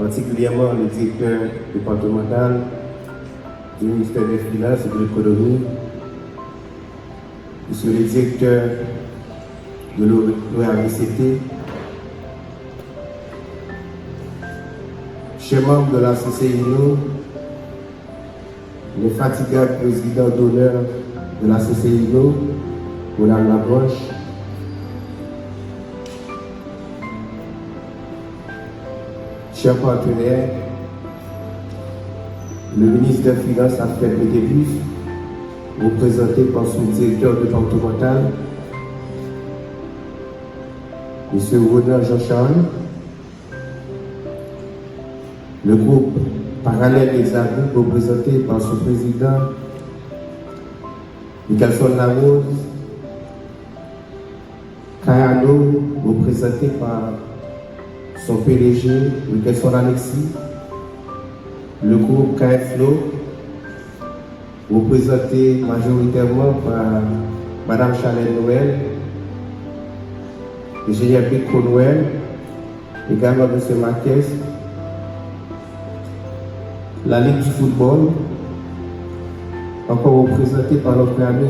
particulièrement le directeur départemental du ministère des Finances et de l'Économie, monsieur le directeur de l'ORVCT, chers membres de la CCINO, les fatigables présidents d'honneur de la CCINO, Mme Labroche, chers partenaires, le ministre des Finances Alfred Médébus, représenté par son directeur départemental, M. Ronald Jean-Charles, le groupe Parallèle Hexagroupe, représenté par son président, Michelson Larose, Kayano, représenté par son PDG, Michelson Alexis, le groupe KFLO, représenté majoritairement par Mme Charlène Noël, l'ingénieur Pico Noël, également M. Marquez, la Ligue du football, encore représentée par notre ami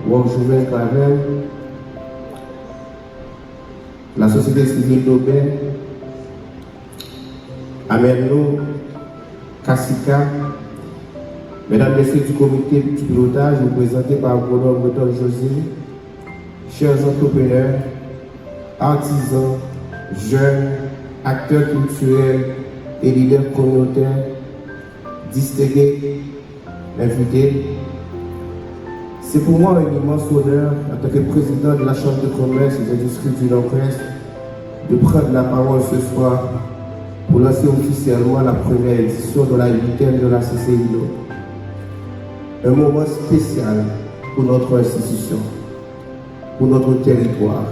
Jouven Clavel, la société civile d'Aubert, Amello, Kassika, mesdames et messieurs du comité du pilotage, représenté par Bruno Breton José, chers entrepreneurs, artisans, jeunes, acteurs culturels et leaders communautaires, distingués, invités. C'est pour moi un immense honneur, en tant que président de la Chambre de commerce et d'industrie du Nord-Ouest, de prendre la parole ce soir pour lancer officiellement la première édition de la 8e de la CCINO. Un moment spécial pour notre institution, pour notre territoire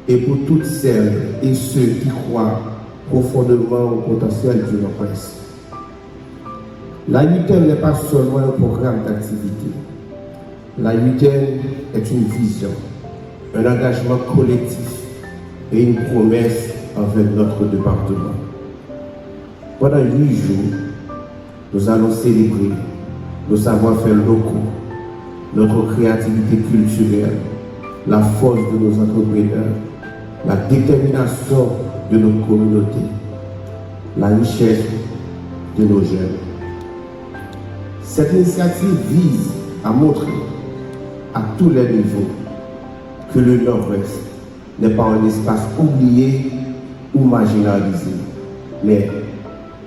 et pour toutes celles et ceux qui croient profondément au potentiel du Nord-Ouest. La 8e n'est pas seulement un programme d'activité. La 8e est une vision, un engagement collectif et une promesse envers notre département. Pendant 8 jours, nous allons célébrer nos savoir-faire locaux, notre créativité culturelle, la force de nos entrepreneurs, la détermination de nos communautés, la richesse de nos jeunes. Cette initiative vise à montrer à tous les niveaux que le Nord-Ouest n'est pas un espace oublié ou marginalisé, mais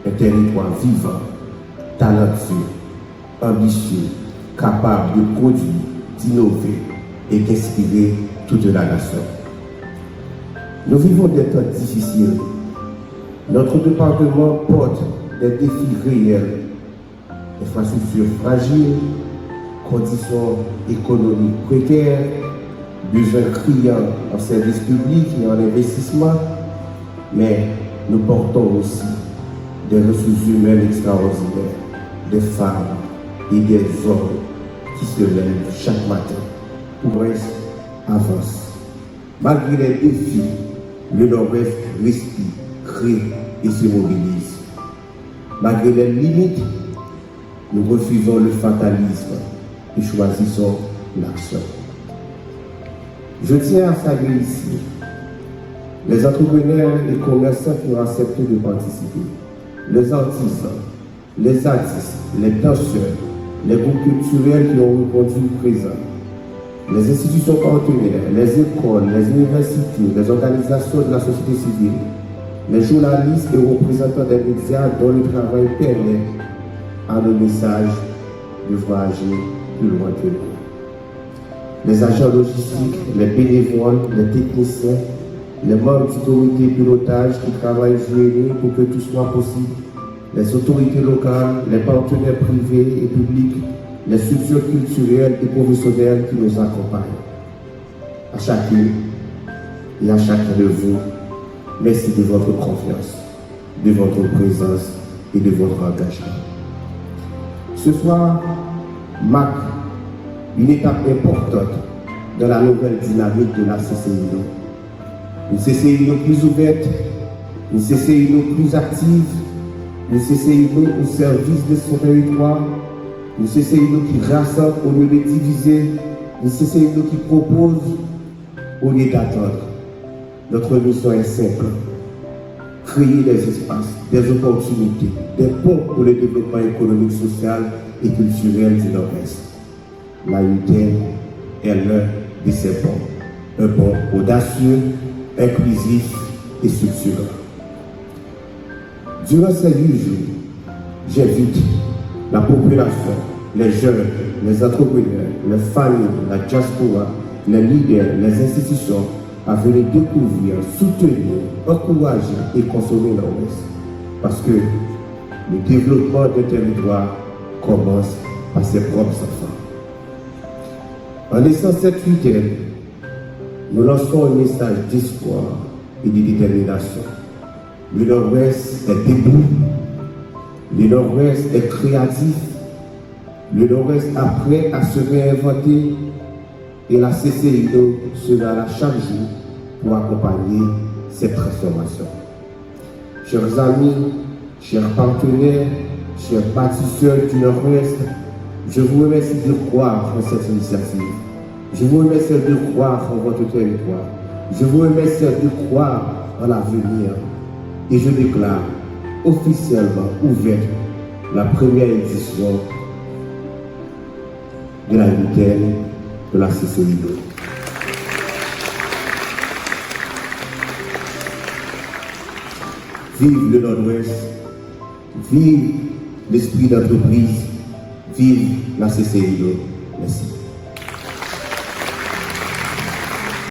un territoire vivant, talentueux, ambitieux, capable de produire, d'innover et d'inspirer toute la nation. Nous vivons des temps difficiles. Notre département porte des défis réels, infrastructures fragiles, conditions économiques précaires, besoins criants en services publics et en investissement, mais nous portons aussi des ressources humaines extraordinaires, des femmes et des hommes qui se lèvent chaque matin pour rester avance. Malgré les défis, le Nord-Ouest respire, crée et se mobilise. Malgré les limites, nous refusons le fatalisme et choisissons l'action. Je tiens à saluer ici les entrepreneurs et commerçants qui ont accepté de participer, les artisans, les artistes, les danseurs, les groupes culturels qui ont répondu présents, les institutions partenaires, les écoles, les universités, les organisations de la société civile, les journalistes et représentants des médias dont le travail permet à nos messages de voyager plus loin que nous. Les agents logistiques, les bénévoles, les techniciens, les membres du comité de pilotage qui travaillent jour et nuit pour que tout soit possible, les autorités locales, les partenaires privés et publics, les structures culturelles et professionnelles qui nous accompagnent. À chacune et à chacun de vous, merci de votre confiance, de votre présence et de votre engagement. Ce soir marque une étape importante dans la nouvelle dynamique de la CCINO. Une CCINO plus ouverte, une CCIO plus active, une CCIO au service de son territoire, une CCIO qui rassemble au lieu de diviser, une CCIO qui propose au lieu d'attendre. Notre mission est simple: créer des espaces, des opportunités, des ponts pour le développement économique, social et culturel du Nord-Est. La UTN est l'un de ces ponts, un pont audacieux, inclusif et structurant. Durant ces 8 jours, j'invite la population, les jeunes, les entrepreneurs, les familles, la diaspora, les leaders, les institutions à venir découvrir, soutenir, encourager et consommer Nord-Ouest. Parce que le développement d'un territoire commence par ses propres enfants. En laissant cette week-end, nous lançons un message d'espoir et de détermination. Le Nord-Ouest est debout, le Nord-Ouest est créatif, le Nord-Ouest est prêt à se réinventer et la CCIO sera là chaque jour pour accompagner cette transformation. Chers amis, chers partenaires, chers bâtisseurs du Nord-Ouest, je vous remercie de croire en cette initiative. Je vous remercie de croire en votre territoire. Je vous remercie de croire en l'avenir. Et je déclare officiellement ouverte la première édition de la week-end de la CCIO. Vive le Nord-Ouest, vive l'esprit d'entreprise, vive la CCIO. Merci.